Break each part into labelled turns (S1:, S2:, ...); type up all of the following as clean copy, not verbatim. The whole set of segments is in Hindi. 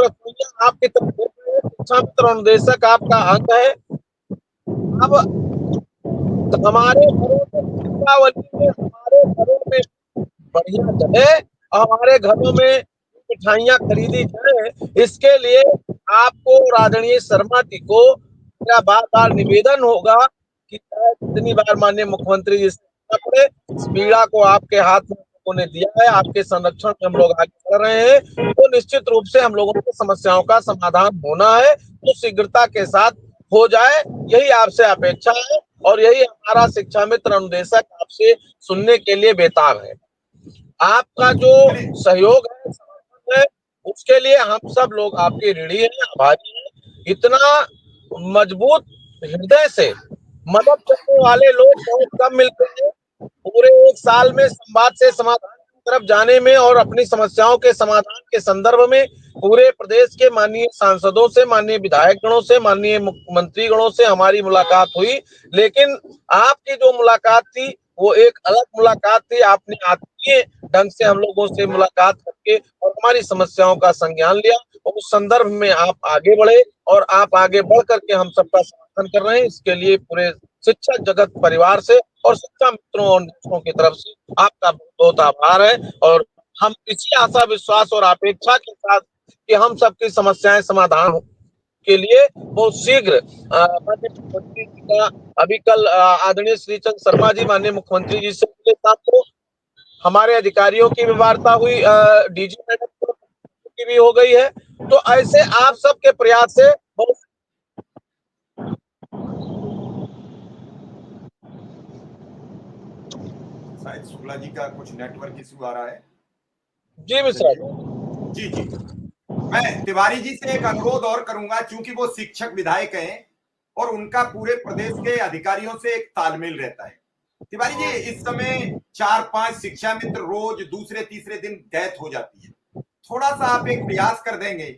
S1: रसोईया आपकी तरफ देख रहे हैं, शिक्षा मित्र अनुदेशक आपका अंग है। अब हमारे घरों में दीपावली में हमारे घरों में बढ़िया चले और हमारे घरों में मिठाइयाँ खरीदी जाए, इसके लिए आपको और आदरणीय शर्मा जी को मेरा बार-बार निवेदन होगा कि चाहे जितनी बार माननीय मुख्यमंत्री जी से कहना पड़े, इस पीड़ा को आपके हाथ में लोगों ने दिया है, आपके संरक्षण में हम लोग आगे बढ़ रहे हैं, तो निश्चित रूप से हम लोगों की समस्याओं का समाधान होना है, तो शीघ्रता के साथ हो जाए, यही आपसे अपेक्षा है और यही हमारा शिक्षा मित्र अनुदेशक आपसे सुनने के लिए बेताब है। आपका जो सहयोग है, समर्थन है, उसके लिए हम सब लोग आपके ऋणी हैं, आभारी हैं। इतना मजबूत हृदय से मदद करने वाले लोग बहुत कम मिलते हैं। पूरे एक साल में संवाद से समाधान की तरफ जाने में और अपनी समस्याओं के समाधान के संदर्भ में पूरे प्रदेश के माननीय सांसदों से, माननीय विधायक गणों से, माननीय मुख्यमंत्री गणों से हमारी मुलाकात हुई, लेकिन आपकी जो मुलाकात थी वो एक अलग मुलाकात थी। आपने आत्मीय ढंग से हम लोगों से मुलाकात करके और हमारी समस्याओं का संज्ञान लिया और उस संदर्भ में आप आगे बढ़े और आप आगे बढ़ करके हम सबका समर्थन कर रहे हैं। इसके लिए पूरे शिक्षा जगत परिवार से और शिक्षा मित्रों और दोस्तों की तरफ से आपका बहुत आभार है और हम इसी आशा विश्वास और अपेक्षा के साथ कि हम सबकी समस्याएं समाधान के लिए बहुत शीघ्र माननीय मुख्यमंत्री जी का अभी कल आदरणीय श्री चंद्र शर्मा जी माननीय मुख्यमंत्री जी से मिले, साथ को हमारे अधिकारियों की भी वार्ता हुई, डीजी मैडम की भी हो गई है, तो ऐसे आप सबके प्रयास से बहुत
S2: शायद शुक्ला जी का कुछ नेटवर्क इशू आ रहा है।
S1: जी मिश्रा
S2: जी जी, मैं तिवारी जी से एक अनुरोध और करूंगा, क्योंकि वो शिक्षक विधायक हैं और उनका पूरे प्रदेश के अधिकारियों से एक तालमेल रहता है। तिवारी जी, इस समय 4-5 शिक्षा मित्र रोज दूसरे तीसरे दिन डेथ हो जाती है, थोड़ा सा आप एक प्रयास कर देंगे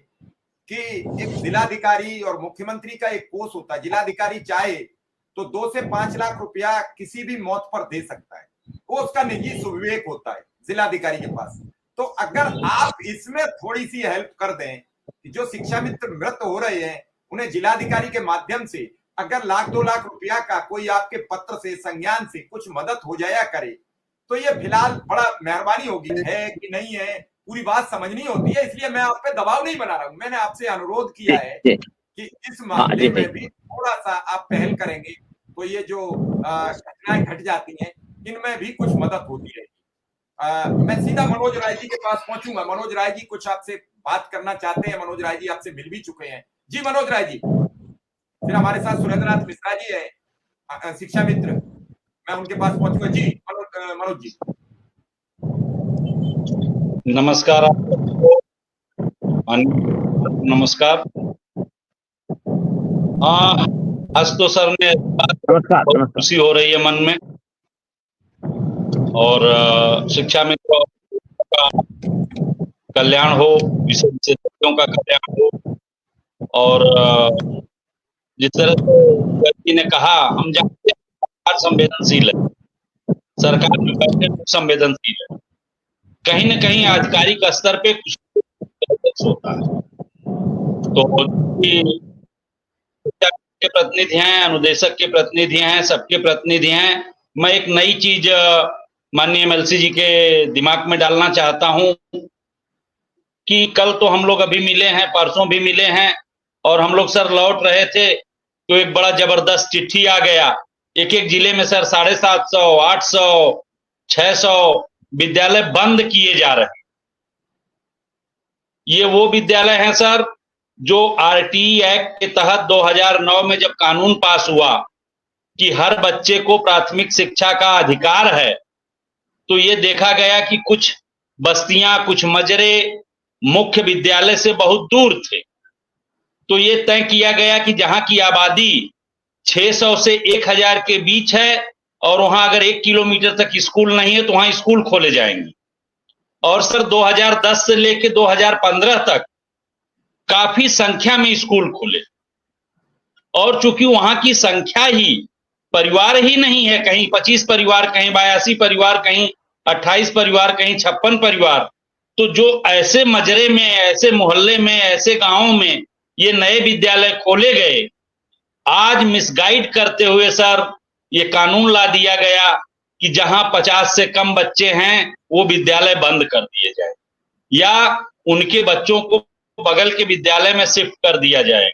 S2: कि एक जिलाधिकारी और मुख्यमंत्री का एक कोष होता है, जिलाधिकारी चाहे तो 2 से 5 लाख रुपया किसी भी मौत पर दे सकता है, वो उसका निजी सुविवेक होता है जिलाधिकारी के पास। तो अगर आप इसमें थोड़ी सी हेल्प कर दें कि जो शिक्षा मित्र मृत हो रहे हैं उन्हें जिलाधिकारी के माध्यम से अगर 1-2 लाख रुपया का कोई आपके पत्र से, संज्ञान से कुछ मदद हो जाया करे, तो ये फिलहाल बड़ा मेहरबानी होगी। है कि नहीं है, पूरी बात समझनी होती है, इसलिए मैं आप पे दबाव नहीं बना रहा हूं। मैंने आपसे अनुरोध किया है कि इस मामले में भी थोड़ा सा आप पहल करेंगे तो ये जो घटनाएं घट जाती हैं इनमें भी कुछ मदद होती रहेगी। मैं सीधा मनोज राय जी के पास पहुंचूंगा। मनोज राय जी कुछ आपसे बात करना चाहते हैं। मनोज राय जी आपसे मिल भी चुके हैं। जी मनोज राय जी। फिर हमारे साथ सुरेंद्रनाथ मिश्रा जी है, शिक्षा मित्र, मैं उनके पास पहुंचूंगा। जी मनोज जी।
S3: नमस्कार आपको, नमस्कार। आज तो सर ने बहुत खुशी हो रही है मन में, और शिक्षा मित्रों का कल्याण हो, विशेषज्ञों का कल्याण हो, और जिस तरह से व्यक्ति ने कहा, हम जानते हैं सरकार संवेदनशील है, सरकार में बैठे संवेदनशील है, कहीं न कहीं आधिकारिक स्तर पे कुछ होता है। तो के प्रतिनिधि हैं, अनुदेशक के प्रतिनिधि हैं, सबके प्रतिनिधि हैं। मैं एक नई चीज माननीय एमएलसी जी के दिमाग में डालना चाहता हूं कि कल तो हम लोग अभी मिले हैं, परसों भी मिले हैं, और हम लोग सर लौट रहे थे तो एक बड़ा जबरदस्त चिट्ठी आ गया। एक एक जिले में सर 750, 800, 600 विद्यालय बंद किए जा रहे हैं। ये वो विद्यालय हैं सर जो आरटीई एक्ट के तहत 2009 में जब कानून पास हुआ कि हर बच्चे को प्राथमिक शिक्षा का अधिकार है, तो ये देखा गया कि कुछ बस्तियां, कुछ मजरे मुख्य विद्यालय से बहुत दूर थे। तो ये तय किया गया कि जहां की आबादी 600 से 1000 के बीच है और वहां अगर 1 किलोमीटर तक स्कूल नहीं है तो वहां स्कूल खोले जाएंगे। और सर 2010 से लेकर 2015 तक काफी संख्या में स्कूल खुले, और चूंकि वहां की संख्या ही परिवार ही नहीं है, कहीं 25 परिवार, कहीं 82 परिवार, कहीं 28 परिवार, कहीं 56 परिवार, तो जो ऐसे मजरे में, ऐसे मोहल्ले में, ऐसे गांवों में ये नए विद्यालय खोले गए, आज मिसगाइड करते हुए सर ये कानून ला दिया गया कि जहां 50 से कम बच्चे हैं वो विद्यालय बंद कर दिए जाए या उनके बच्चों को बगल के विद्यालय में शिफ्ट कर दिया जाए।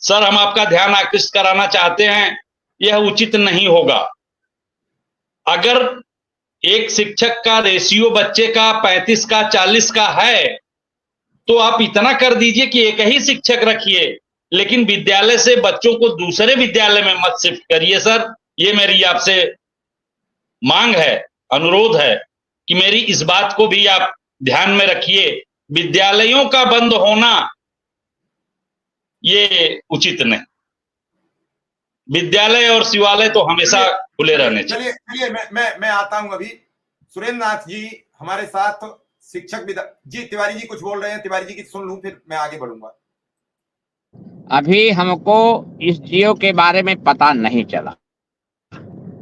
S3: सर, हम आपका ध्यान आकृष्ट कराना चाहते हैं, यह उचित नहीं होगा। अगर एक शिक्षक का रेशियो बच्चे का 35 का 40 का है तो आप इतना कर दीजिए कि एक ही शिक्षक रखिए, लेकिन विद्यालय से बच्चों को दूसरे विद्यालय में मत शिफ्ट करिए। सर, ये मेरी आपसे मांग है, अनुरोध है कि मेरी इस बात को भी आप ध्यान में रखिए। विद्यालयों का बंद होना ये उचित नहीं। विद्यालय और शिवालय तो हमेशा खुले रहने चाहिए।
S2: चलिए मैं आता हूं अभी। सुरेंद्र नाथ जी हमारे साथ शिक्षक जी। तिवारी जी कुछ बोल रहे हैं, तिवारी जी की सुन लूं फिर मैं आगे बढ़ूंगा।
S4: अभी हमको इस जियो के बारे में पता नहीं चला।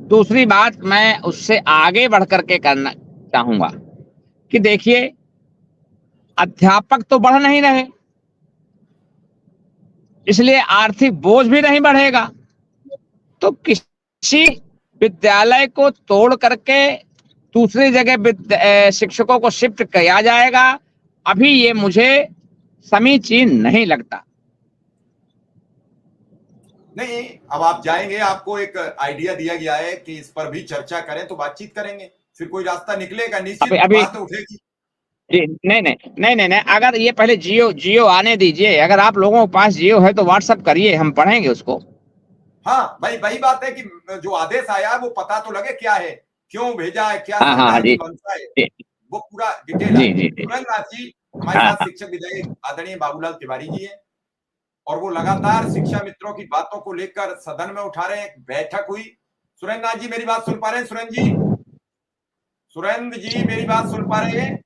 S4: दूसरी बात मैं उससे आगे बढ़ करके करना चाहूंगा कि देखिए, अध्यापक तो बढ़ नहीं रहे, इसलिए आर्थिक बोझ भी नहीं बढ़ेगा, तो किसी विद्यालय को तोड़ करके दूसरी जगह शिक्षकों को शिफ्ट किया जाएगा, अभी ये मुझे समीचीन नहीं लगता।
S2: नहीं, अब आप जाएंगे, आपको एक आइडिया दिया गया है कि इस पर भी चर्चा करें, तो बातचीत करेंगे, फिर कोई रास्ता निकलेगा, निश्चित बात उठेगी।
S4: नहीं, अगर ये पहले जियो आने दीजिए। अगर आप लोगों के पास जियो है तो व्हाट्सएप करिए, हम पढ़ेंगे उसको।
S2: हाँ भाई, वही बात है कि जो आदेश आया वो पता तो लगे क्या है, क्यों भेजा है, क्या मंशा है, वो पूरा डिटेल है। सुरेंद्र जी हमारे साथ शिक्षक विधायक आदरणीय बाबूलाल तिवारी जी है, और वो लगातार शिक्षा मित्रों की बातों को लेकर सदन में उठा रहे हैं। बैठक हुई। सुरेंद्र नाथ जी मेरी बात सुन पा रहे हैं? सुरेंद्र जी मेरी बात सुन पा रहे हैं?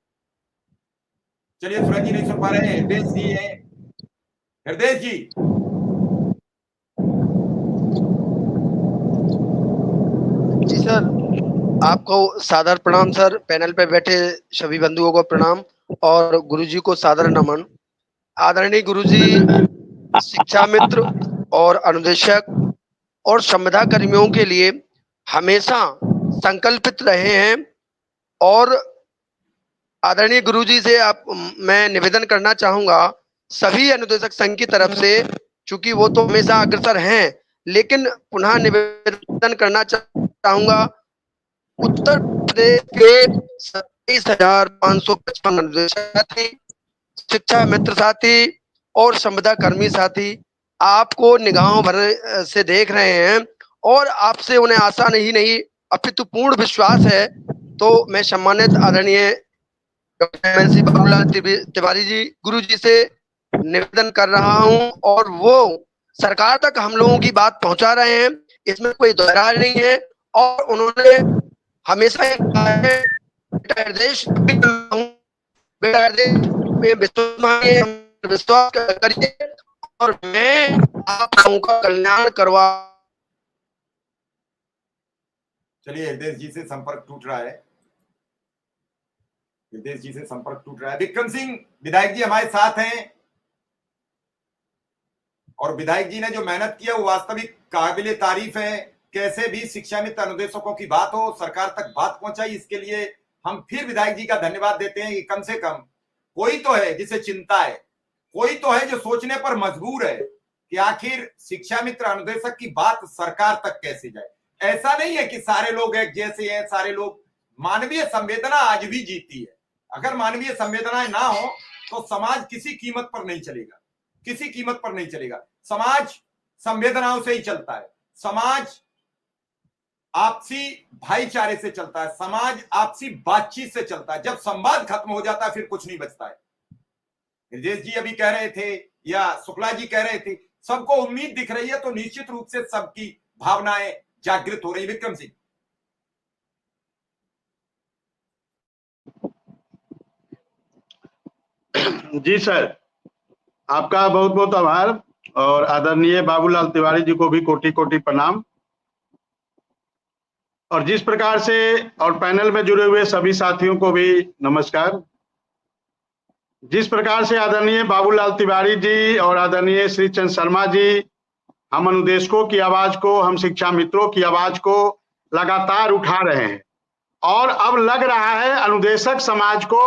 S2: चलिए, सुरेंद्र जी नहीं सुन पा रहे हैं। हृदय जी है, हृदय जी।
S5: जी सर, आपको सादर प्रणाम सर। पैनल पे बैठे सभी बंधुओं को प्रणाम और गुरुजी को सादर नमन। आदरणीय गुरुजी शिक्षा मित्र और अनुदेशक और संविदा कर्मियों के लिए हमेशा संकल्पित रहे हैं, और आदरणीय गुरुजी से मैं निवेदन करना चाहूंगा सभी अनुदेशक संघ की तरफ से, चूंकि वो तो हमेशा अग्रसर हैं, लेकिन पुनः निवेदन करना चाहूंगा उत्तर प्रदेश के 27,555 अनुदेशक साथी, शिक्षा मित्र साथी और संविदा कर्मी साथी आपको निगाहों भर से देख रहे हैं, और आपसे उन्हें आशा नहीं अपितु पूर्ण विश्वास है। तो मैं सम्मानित आदरणीय डॉक्टर बाबूलाल तिवारी जी गुरु जी से निवेदन कर रहा हूं, और वो सरकार तक हम लोगों की बात पहुंचा रहे हैं, इसमें कोई दोहराय नहीं है। और उन्होंने हमेशा विश्वास करिए और मैं आप लोगों का कल्याण करवा।
S2: चलिए, हृदय जी से संपर्क टूट रहा है। हृदय जी से संपर्क टूट रहा है। विक्रम सिंह विधायक जी हमारे साथ हैं, और विधायक जी ने जो मेहनत किया वो वास्तविक काबिले तारीफ है। कैसे भी शिक्षा मित्र अनुदेशकों की बात हो, सरकार तक बात पहुंचाई, इसके लिए हम फिर विधायक जी का धन्यवाद देते हैं कि कम से कम कोई तो है जिसे चिंता है, कोई तो है जो सोचने पर मजबूर है कि आखिर शिक्षा मित्र अनुदेशक की बात सरकार तक कैसे जाए। ऐसा नहीं है कि सारे लोग एक जैसे हैं, सारे लोग। मानवीय संवेदना आज भी जीती है। अगर मानवीय संवेदनाएं ना हो तो समाज किसी कीमत पर नहीं चलेगा, किसी कीमत पर नहीं चलेगा। समाज संवेदनाओं से ही चलता है, समाज आपसी भाईचारे से चलता है, समाज आपसी बातचीत से चलता है। जब संवाद खत्म हो जाता है फिर कुछ नहीं बचता है। हृदय जी अभी कह रहे थे या शुक्ला जी कह रहे थे, सबको उम्मीद दिख रही है, तो निश्चित रूप से सबकी भावनाएं जागृत हो रही। विक्रम सिंह
S6: जी सर, आपका बहुत बहुत आभार, और आदरणीय बाबूलाल तिवारी जी को भी कोटि कोटि प्रणाम। और जिस प्रकार से और पैनल में जुड़े हुए सभी साथियों को भी नमस्कार। जिस प्रकार से आदरणीय बाबूलाल तिवारी जी और आदरणीय श्री चंद शर्मा जी हम अनुदेशकों की आवाज को, हम शिक्षा मित्रों की आवाज को लगातार उठा रहे हैं और अब लग रहा है अनुदेशक समाज को